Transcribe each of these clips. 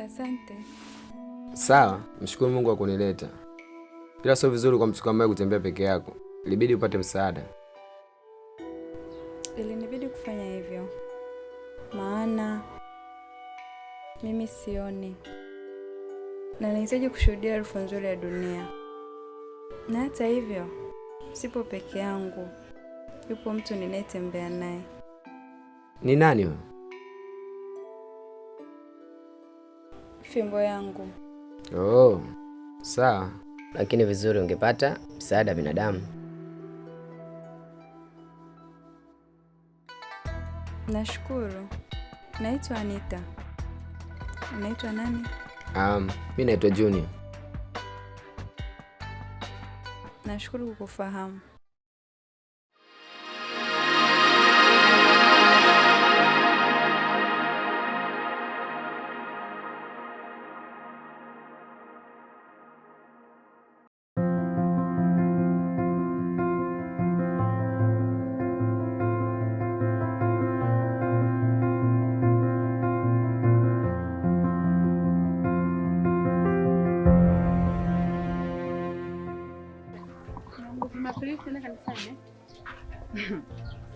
Asante. Sawa, mshukuru Mungu kwa kunileta. Ila sio vizuri kwa mtu kama wewe kutembea peke yako. Ilibidi upate msaada. Ilinibidi kufanya hivyo. Maana mimi sioni. Na nahitaji kushuhudia harufu nzuri ya dunia. Na hata hivyo, sipo peke yangu. Yupo mtu ninayetembea naye. Ni nani wewe? Fimbo yangu. Oh, sawa. Lakini vizuri ungepata msaada wa binadamu. Nashukuru. Naitwa Anita. Unaitwa nani? Mimi naitwa Junior. Nashukuru kukufahamu.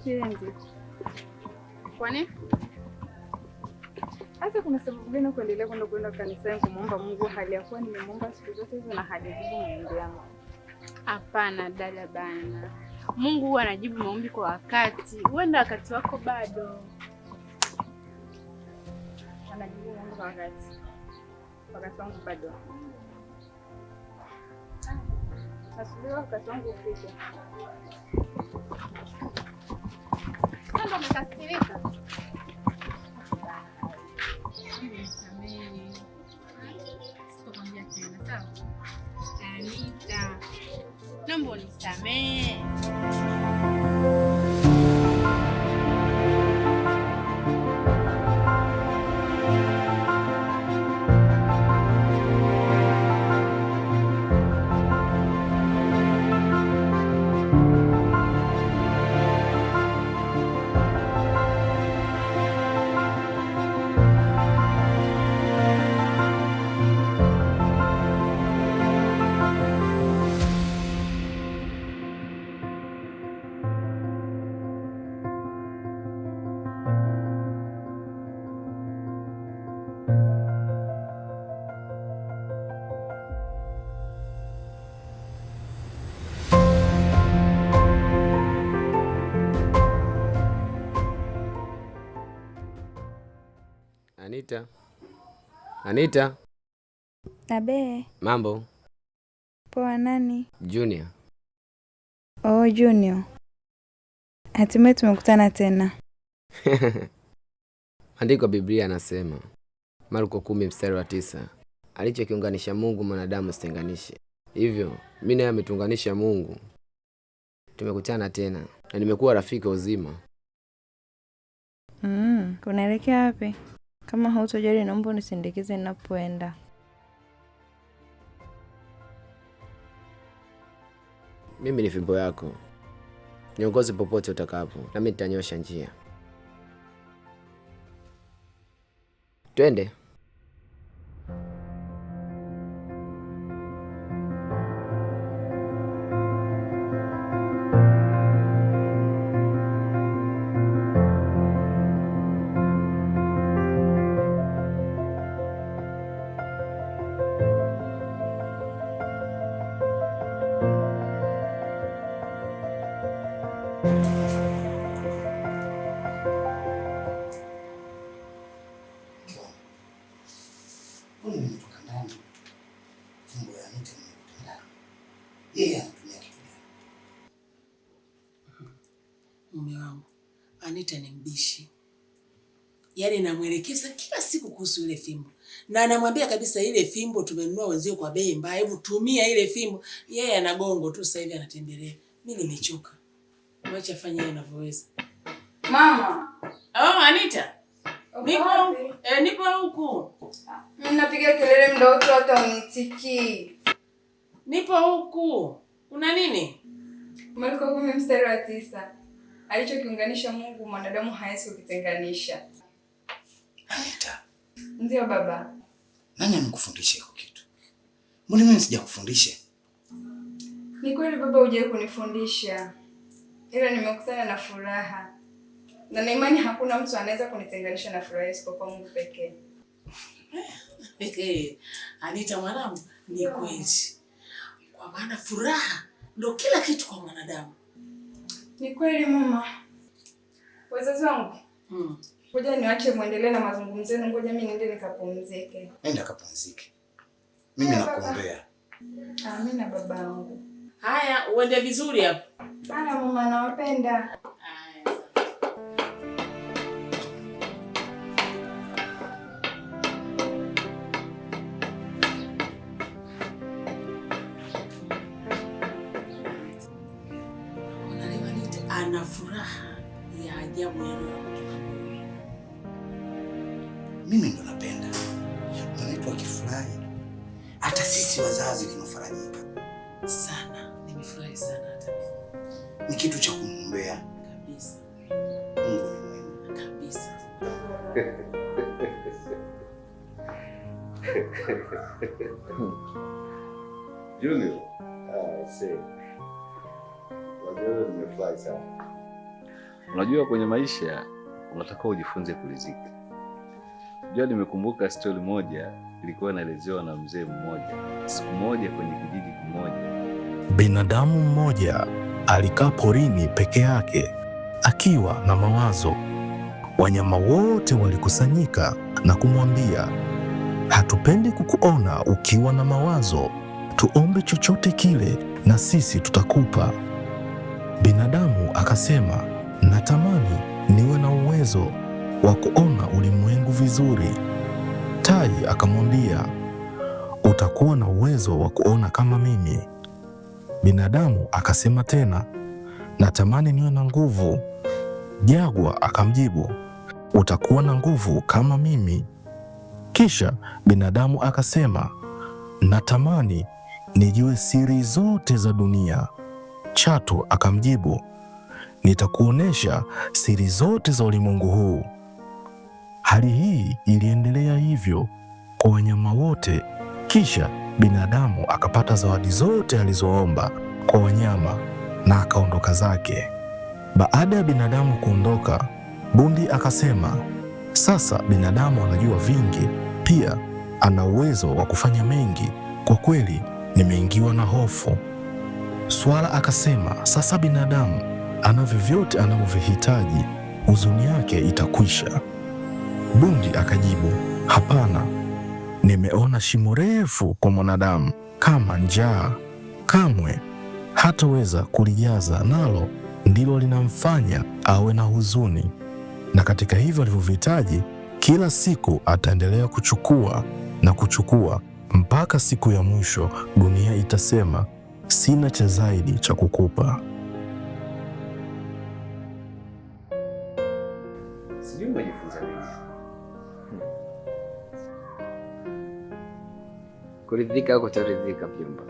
Siendi. Kwani? Hata kuna sababu gani kuendelea kwenda kanisani kumuomba Mungu hali ya kuwa nimemuomba siku zote hizo na hajibu maombi yangu? Hapana dada bana. Mungu huwa anajibu maombi kwa wakati. Huenda wakati wako bado. Anajibu maombi kwa wakati. Wakati wangu bado. Nasubiri wakati wangu ufike. Sasa umekasirika? Nisamehe. Sitakwambia tena, sawa? Anita. Naomba unisamehe. Anita. Abe. Mambo? Poa. Nani? Junior. Oh, Junior. Hatimaye tumekutana tena. Andiko Biblia anasema, Marko 10:9, alichokiunganisha Mungu mwanadamu sitenganishe. Hivyo, mimi naye ametuunganisha Mungu. Tumekutana tena na nimekuwa rafiki uzima. Unaelekea wapi? Kama hautojali naomba unisindikize ninapoenda. Mimi ni fimbo yako. Niongoze popote utakapo, na mimi nitanyosha njia. Twende. Mume wangu Anita ni mbishi. Yaani namwelekeza kila siku kuhusu ile fimbo. Na anamwambia kabisa ile fimbo tumenunua wenzio kwa bei mbaya, hebu tumia ile fimbo. Yeye ana gongo tu sasa hivi anatembelea. Mimi nimechoka. Mwacha afanye yeye anavyoweza. Mama. Oh, Anita. Nipo huku. Mnapiga kelele muda wote hata unitikii. Nipo huku. Kuna nini? Marko 10:9. Alichokiunganisha Mungu mwanadamu hawezi kukitenganisha. Anita. Ndio baba. Nani amekufundisha hiko kitu? Mbona mimi sijakufundisha? Ni kweli baba, hujawahi kunifundisha, ila nimekutana na furaha na naimani hakuna mtu anaweza kunitenganisha na furaha isipokuwa Mungu pekee. Anita mwanangu, ni kweli. Kwa maana furaha ndio kila kitu kwa mwanadamu. Ni kweli mama. Wazazi wangu. Ngoja niwache muendelee na mazungumzo yenu, ngoja mimi niende nikapumzike. Nenda kapumzike. Mimi nakuombea. Amina babangu. Haya, uende vizuri hapo. Haya mama, nawapenda. Ana furaha ya ajabu ya kutoka moyoni. Mimi ndo napenda mtu akifurahi, hata sisi wazazi tunafarajika Sana, nimefurahi sana hata mimi. Ni kitu cha kumwombea Kabisa. Mungu ni mwema Kabisa. Junior, nimefurahi sana. Unajua kwenye maisha unatakiwa ujifunze kuridhika. Unajua nimekumbuka story moja ilikuwa inaelezewa na mzee mmoja. Siku moja kwenye kijiji kimoja, binadamu mmoja alikaa porini peke yake akiwa na mawazo. Wanyama wote walikusanyika na kumwambia, hatupendi kukuona ukiwa na mawazo, tuombe chochote kile na sisi tutakupa. Binadamu akasema, natamani niwe na uwezo wa kuona ulimwengu vizuri. Tai akamwambia, utakuwa na uwezo wa kuona kama mimi. Binadamu akasema tena, natamani niwe na nguvu. Jagwa akamjibu, utakuwa na nguvu kama mimi. Kisha binadamu akasema, natamani nijue siri zote za dunia. Chatu akamjibu, nitakuonesha siri zote za ulimwengu huu. Hali hii iliendelea hivyo kwa wanyama wote. Kisha binadamu akapata zawadi zote alizoomba kwa wanyama na akaondoka zake. Baada ya binadamu kuondoka, bundi akasema, sasa binadamu anajua vingi, pia ana uwezo wa kufanya mengi. Kwa kweli nimeingiwa na hofu. Swala akasema, sasa binadamu ana vyovyote anavyovihitaji, huzuni yake itakwisha. Bundi akajibu, hapana, nimeona shimo refu kwa mwanadamu kama njaa, kamwe hataweza kulijaza, nalo ndilo linamfanya awe na huzuni. Na katika hivyo alivyovihitaji, kila siku ataendelea kuchukua na kuchukua mpaka siku ya mwisho dunia itasema, sina cha zaidi cha kukupa. sijui umejifunza nini? Kuridhika au kutoridhika, Pyumba,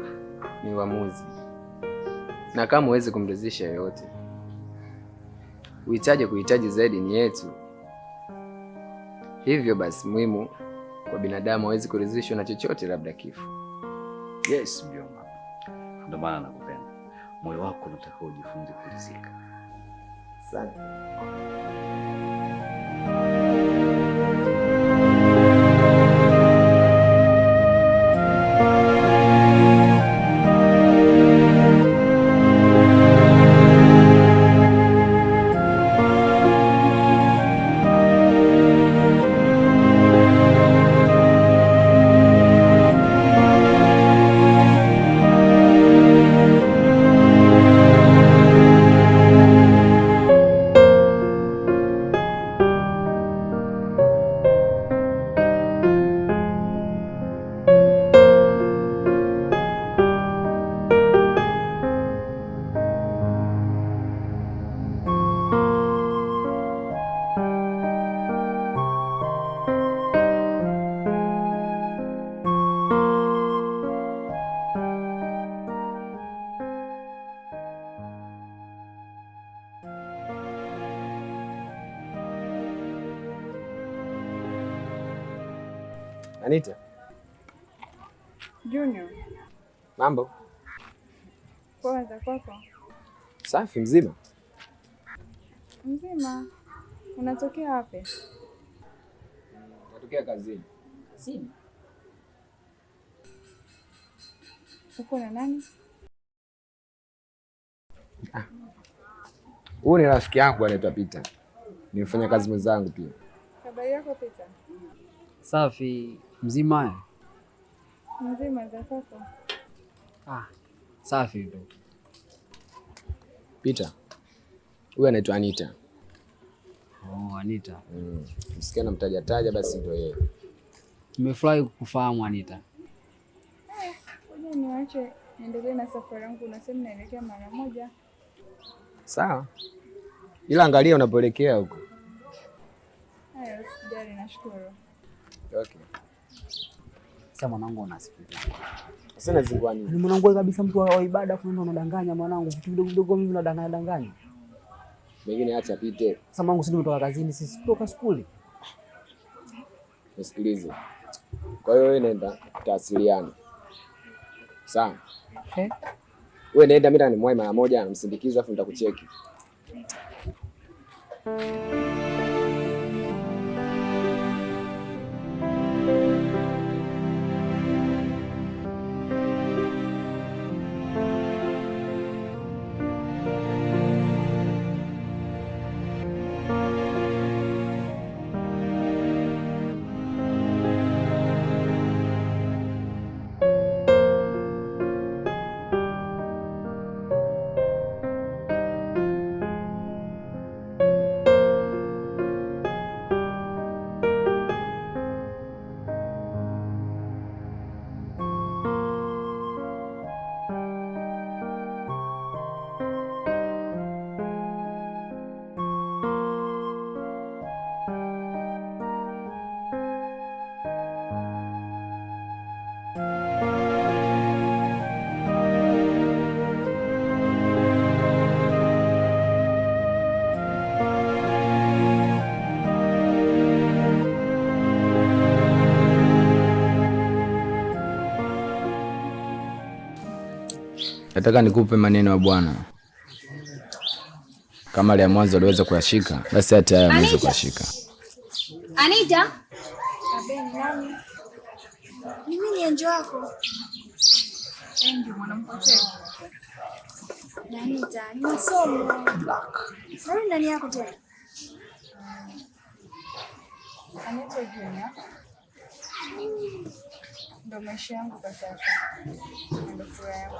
ni uamuzi, na kama huwezi kumridhisha yoyote, kuhitaji zaidi ni yetu. Hivyo basi muhimu kwa binadamu hawezi kuridhishwa na chochote, labda kifo. Yes, mjomba. Ndio maana nakupenda. Moyo wako unataka ujifunze kuridhika. Asante. Anita, Junior. Mambo? Poa za kwako? Safi, mzima? Mzima. Unatokea wapi? Natokea kazini. Kazini? Uko na nani? Huyu ni rafiki yangu anaitwa Peter. Ni mfanya kazi mwenzangu pia. Habari yako Peter? Safi, mzima? Mzima za kwako? Safi tu. Peter. Huyu anaitwa Anita. Oh, Anita. Msikia na mtaja basi ndio yeye. Nimefurahi kukufahamu Anita. Ngoja niache niendelee na safari yangu, unasema naelekea mara moja. Sawa. Ila angalia unapoelekea huko. Haya, usijali, nashukuru. Okay. Sasa mwanangu unasikia. Sasa nazingua nini? Ni mwanangu kabisa, mtu wa ibada afu ndio unadanganya mwanangu. Vitu vidogo vidogo mimi unadanganya. Mengine acha pite. Sasa mwanangu sisi tumetoka kazini, sisi kutoka shule. Nisikilize. Kwa hiyo wewe nenda tutawasiliana. Sawa? Wewe nenda, mimi nimwahi mara moja namsindikiza afu nitakucheki. Nataka nikupe maneno ya Bwana. Kama ile ya mwanzo aliweza kuyashika, basi hata haya aweze kuyashika. Anita? Abeni nani? Mimi ni Angel wako. Angel mwanampotea. Anita, ni masomo. Nani ndani yako tena? Anaitwa Junior. Ndo maisha yangu kwa sasa. Ndo furaha yangu.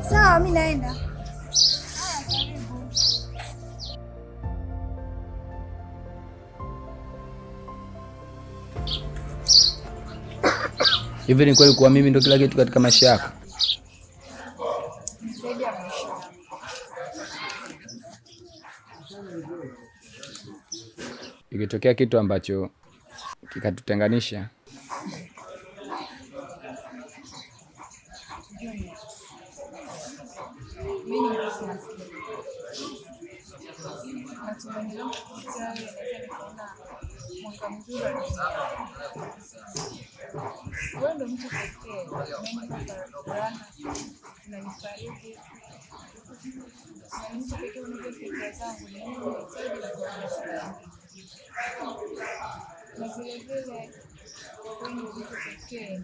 Sawa, mimi naenda. Hivi ni kweli kuwa mimi ndo kila kitu katika maisha yako? Zaidi ya maisha. Ikitokea kitu ambacho kikatutenganisha, mimi ni mtu maskini. Natumaini kupitia wewe naweza nikaona mwanga mzuri wa dunia. Wewe ndo mtu pekee unanipa furaha, unanifariji. Na mtu pekee unajua fikra zangu na mimi nahitaji na kuwasiliana. Na vilevile wewe ni mtu pekee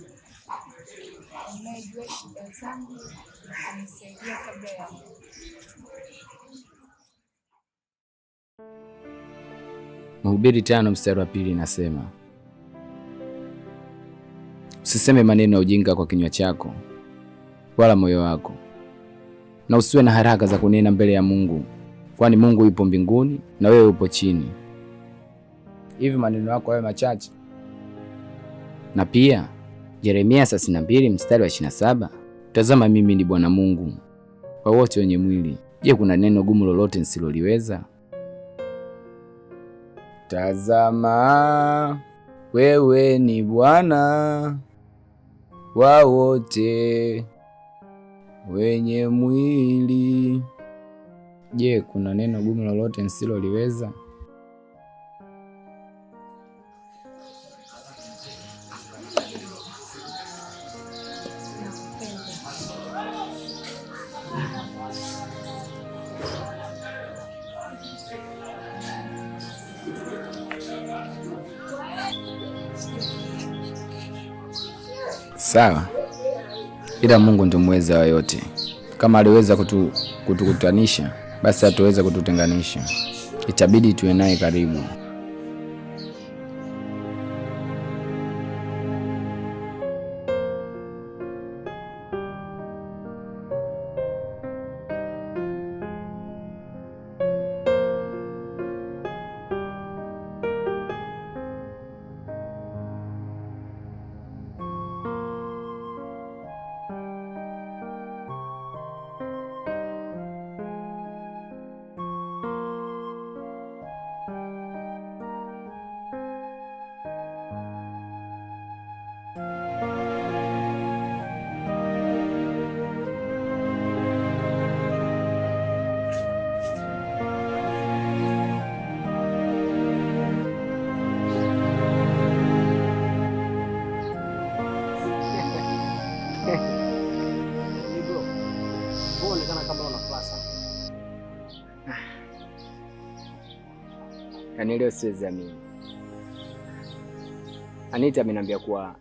unayejua shida zangu na kunisaidia kabla ya Mungu. Mhubiri 5:2 inasema, usiseme maneno ya ujinga kwa kinywa chako wala moyo wako, na usiwe na haraka za kunena mbele ya Mungu, kwani Mungu yupo mbinguni na wewe upo chini. Hivi maneno yako yawe machache. Na pia Yeremia 32:27, tazama mimi ni Bwana Mungu kwa wote wenye mwili. Je, kuna neno gumu lolote nisiloliweza? Tazama wewe ni Bwana wa wote wenye mwili, Je, kuna neno gumu lolote nisiloliweza? Sawa, ila Mungu ndio muweza wa yote. Kama aliweza kutukutanisha, basi hatuweza kututenganisha. Itabidi tuwe naye karibu. Yaani leo siwezi amini. Anita ameniambia kuwa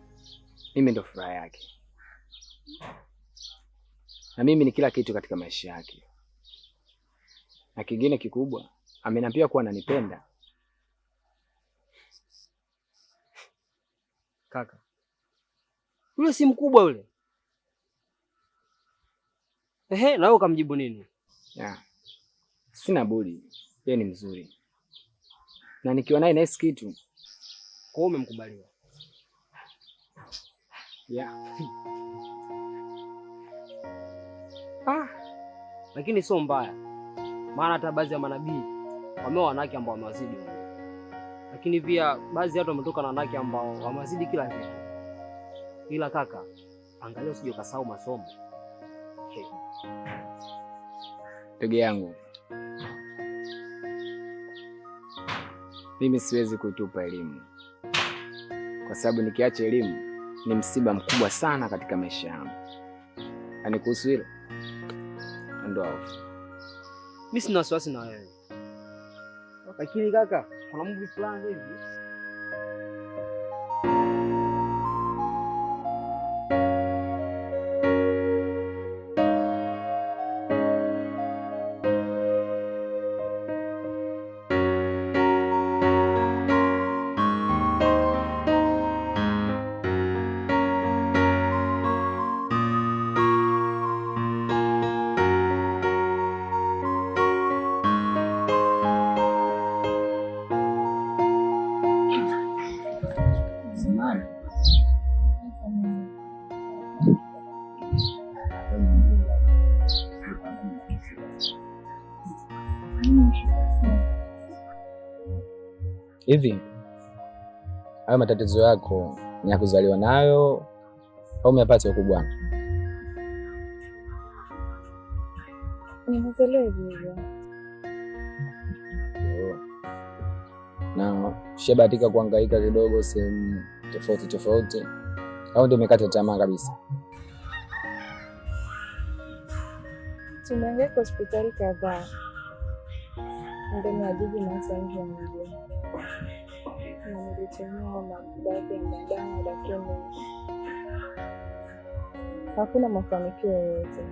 mimi ndo furaha yake, na mimi ni kila kitu katika maisha yake, na kingine kikubwa ameniambia kuwa ananipenda. Kaka, yule si mkubwa yule? Ehe, na wewe ukamjibu nini? Sina budi, yeye ni mzuri na nikiwa naye nahisi kitu. Kwa hiyo umemkubalia? Lakini sio mbaya, maana hata baadhi ya manabii wameoa wanawake ambao wamewazidi, lakini pia baadhi ya watu wametoka na wanawake ambao wamewazidi kila kitu. Ila kaka, angalia usije ukasahau masomo. Pege yangu, mimi siwezi kuitupa elimu, kwa sababu nikiacha elimu ni msiba mkubwa sana katika maisha yangu. Yaani kuhusu hilo ndo hofu. Mimi sina wasiwasi na wewe, lakini kaka, kuna movie fulani hivi hivi. Hayo matatizo yako ni ya kuzaliwa nayo au umeyapata huko bwana? Nimezaliwa hivyo. Na ushabahatika kuhangaika kidogo sehemu tofauti tofauti au ndio umekata tamaa kabisa? Tumehangaika hospitali kadhaa ndani ya jiji na nje ya mji, na nilitumia baadhi ya madawa, lakini hakuna mafanikio yoyote.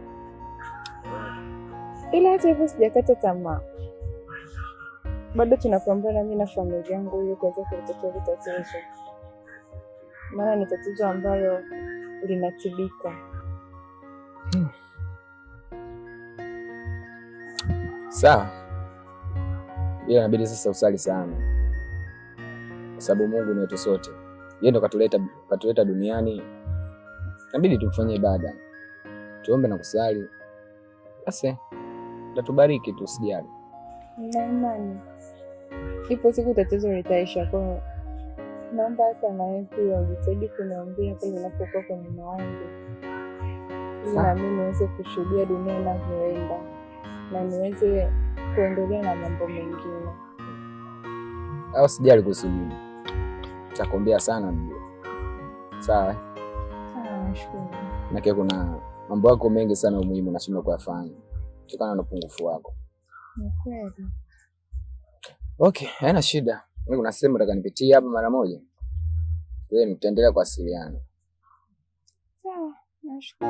Ila hata hivyo sijakata tamaa, bado tunapambana mimi na familia yangu ili kuweza kutatua tatizo, maana ni tatizo ambalo linatibika. Sawa, ila inabidi sasa usali sana, kwa sababu Mungu ni wetu sote. Yeye ndo katuleta duniani, inabidi tumfanyie ibada, tuombe na kusali. Basi tatubariki tu, usijali. Na imani ipo siku tatizo litaisha. Kwa naomba hata na wewe pia ujitahidi kuniombea pale unapokuwa kwenye maombi, ili na mimi niweze kushuhudia dunia inavyoenda na niweze kuendelea na mambo mengine. Au sijali kuhusu mimi. Nitakwambia sana ndio. Sawa? Sawa, nashukuru. Na kuna mambo yako mengi sana muhimu nashindwa kuyafanya kutokana na upungufu wako. Ni kweli. Okay, haina shida. Mimi kuna sehemu nataka nipitie hapa mara moja. Then tutaendelea kuwasiliana. Sawa, nashukuru.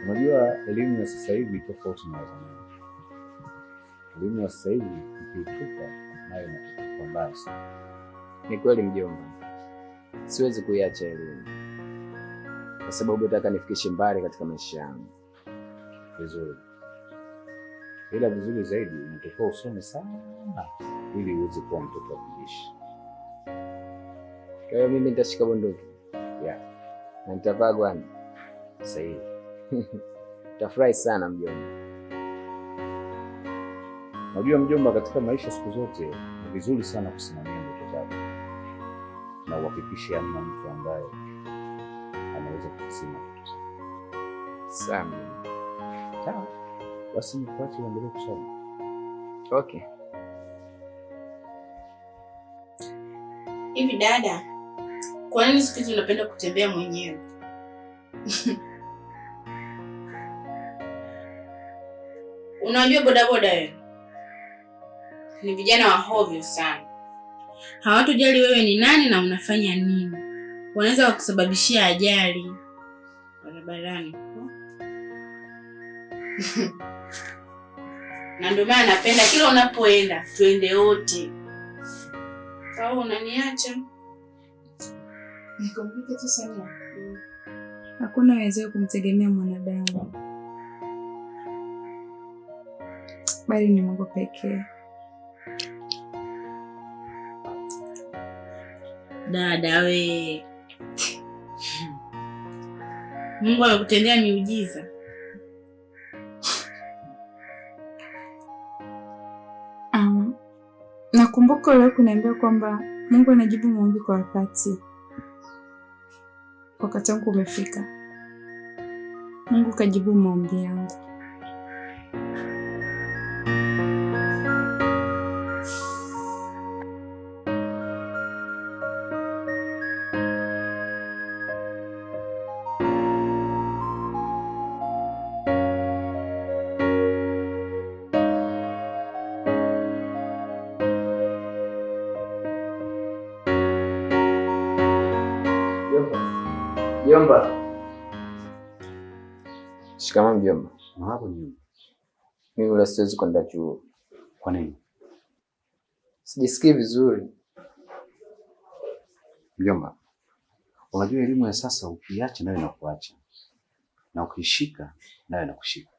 Unajua elimu ya sasa hivi tofauti na zamani. Elimu ya sasa hivi ukiitupa nayo inatupa mbali sana. Ni kweli mjomba, siwezi kuiacha elimu kwa sababu nataka nifikishe mbali katika maisha yangu. Vizuri, ila vizuri zaidi unatakiwa usome sana ili uweze kuwa mtoto wa kijeshi. Kwa hiyo mimi nitashika bunduki na nitavaa gwani. Sahihi. Utafurahi sana mjomba. Unajua mjomba, katika maisha siku zote ni vizuri sana kusimamia ndoto zako na uhakikishe hamna mtu ambaye anaweza kusema ndoto zako. Sawa. Sawa. Basi nikuache uendelee kusoma. Okay. Hivi dada, kwa nini siku hizi unapenda kutembea mwenyewe? Unajua bodaboda wewe ni vijana wa hovyo sana, hawatojali wewe ni nani na unafanya nini. Wanaweza wakusababishia ajali barabarani. Na ndio maana napenda kila unapoenda tuende wote. Au unaniacha nikomplike tu sana? Hakuna wewe kumtegemea mwanadamu, bali ni Mungu pekee. Dada we, Mungu amekutendea miujiza. Nakumbuka leo kuniambia kwamba Mungu anajibu maombi kwa wakati. Wakati wangu umefika. Mungu kajibu maombi yangu. Mjomba. Shikamoo mjomba. Na hapo nyuma. Mimi wala siwezi kwenda chuo. Kwa nini? Sijisikii vizuri. Mjomba, unajua elimu ya sasa ukiacha nayo inakuacha. Na ukishika nayo inakushika.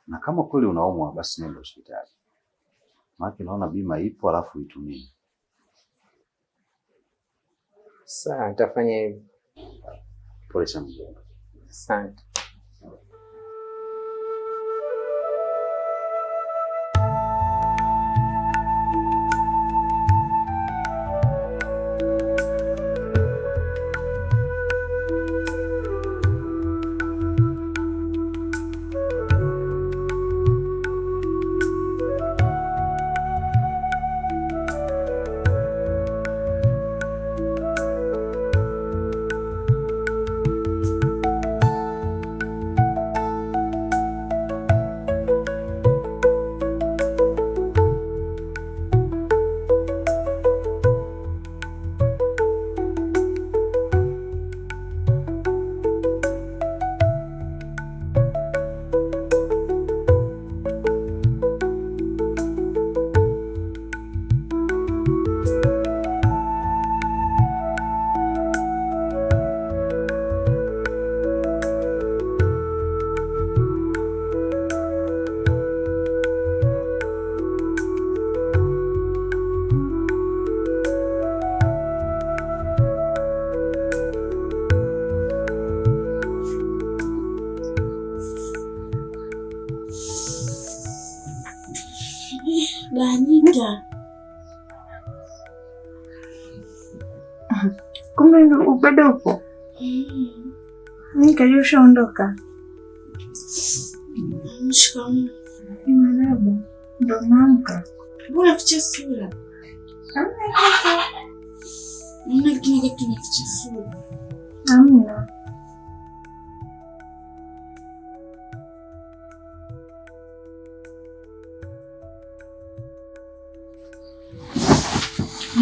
Na kama kweli unaumwa basi nenda hospitali. Maana naona bima ipo alafu itumie. Sawa, nitafanya hivyo. Pole sana mjomba. Asante. bado upo? Nikajua ushaondoka. Shikamoo. Marahaba. Ndo naamka. Mbona ficha sura? Mbona kitu naficha sura? Hamna.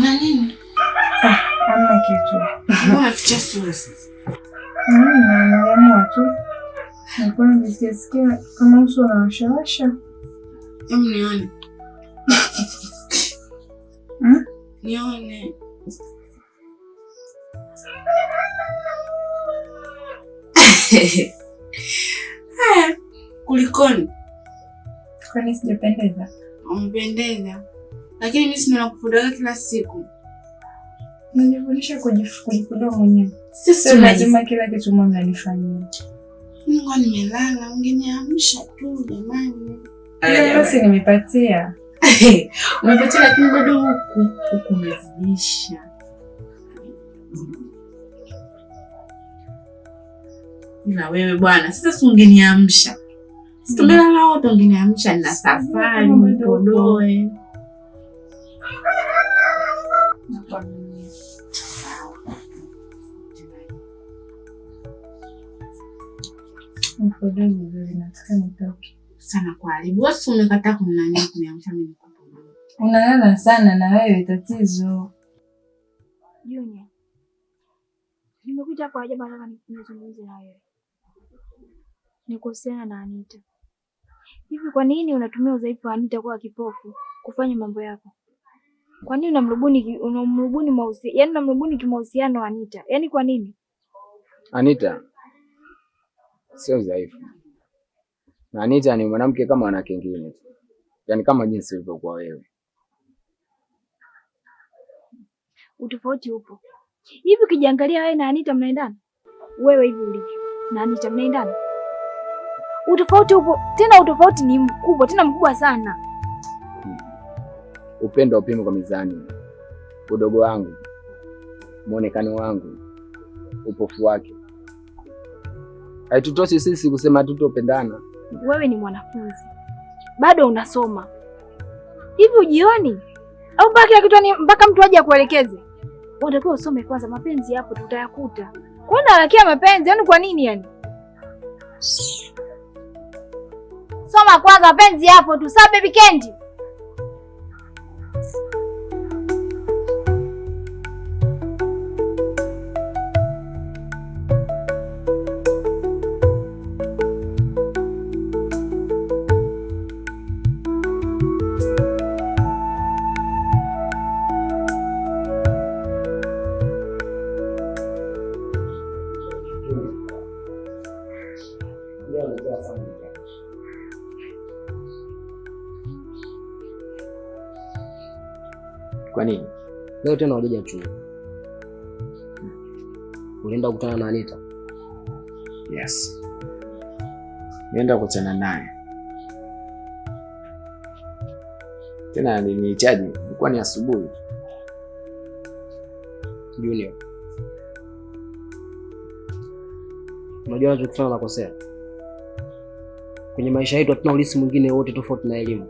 Na nini? Hamna kitu. Mbona ficha sura sasa? Naamua tu. Nilikuwa najisikia kama uso unawashawasha. Hebu nione. Nione. Haya, kulikoni? Kwani sijapendeza? Umependeza. Lakini mimi sina kukudaga kila siku. Nilifundisha kujifukuda mwenyewe. Sisi lazima kila kitu mwa mnanifanyia. Mungu nimelala, ungeniamsha tu jamani. Basi nimepatia. Umepatia lakini bado huku umezidisha. Na wewe bwana, sasa ungeniamsha. Tumelala wote ungeniamsha na safari nipodoe. Nipodoe vizuri, nataka nitoke. Sana kwa alibu. Wewe umekataa kuniamsha mimi nikupodoe. Unalala sana na wewe tatizo. Junior. Nimekuja hapa ajabu nataka nizungumze na wewe. Ni kuhusiana na Anita. Hivi kwa nini unatumia udhaifu wa Anita kwa kipofu kufanya mambo yako? Kwa nini unamrubuni mahusiano? Yaani unamrubuni kimahusiano Anita? Yaani kwa nini? Anita sio udhaifu. Na Anita ni mwanamke kama wanawake wengine. Yaani kama jinsi ulivyokuwa wewe. Utofauti upo. Hivi ukijiangalia wewe na Anita mnaendana? Wewe hivi ulivyo na Anita mnaendana? Utofauti upo. Tena utofauti ni mkubwa, tena mkubwa sana. Upendo upimo kwa mizani. Udogo wangu, muonekano wangu, upofu wake. Haitutoshi sisi kusema hatutopendana. Wewe ni mwanafunzi. Bado unasoma. Hivi ujioni? Au baki kitu mpaka mtu aje akuelekeze? Unatakiwa usome kwanza, mapenzi hapo tutayakuta. Kwa nini harakia mapenzi? Yaani kwa nini yani? Soma kwanza mapenzi hapo tu, sawa baby Candy? Kwa nini? Leo tena wajaja chuo. Ulienda kukutana na Anita? Yes. Nienda kukutana naye. Tena alinihitaji, ilikuwa ni asubuhi. Junior. Unajua unachokifanya unakosea. Kwenye maisha yetu hatuna ulisi mwingine wote tofauti na elimu.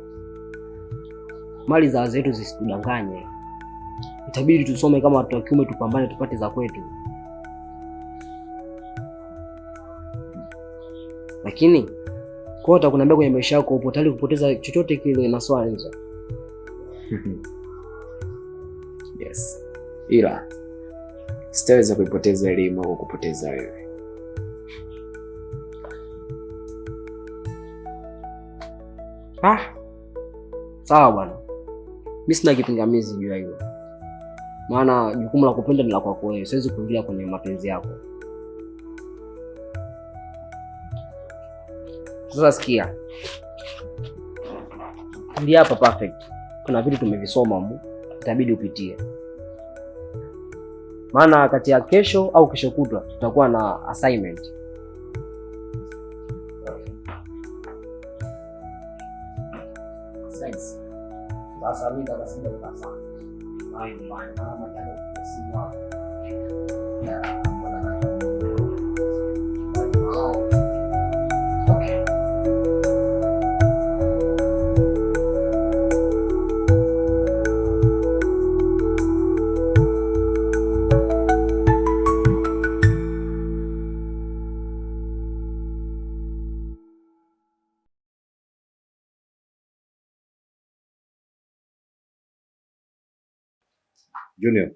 Mali za wazee wetu zisitudanganye. Itabidi tusome kama watu wa kiume, tupambane tupate za kwetu. Lakini kwa utakunambia kwenye maisha yako upo tayari kupoteza chochote kile na swali nje. Yes. Ila sitaweza kuipoteza elimu au kupoteza wewe. Sawa bwana. Mimi sina kipingamizi juu ya hilo. Maana jukumu la kupenda ni la kwako wewe. Siwezi kuingilia kwenye mapenzi yako. Sasa sikia. Ndio hapa perfect. Kuna vitu tumevisoma huko. Itabidi upitie. Maana kati ya kesho au kesho kutwa tutakuwa na assignment. Sasa mimi nitakasema sana. Hai mbaya, kama nataka kusimulia. Junior,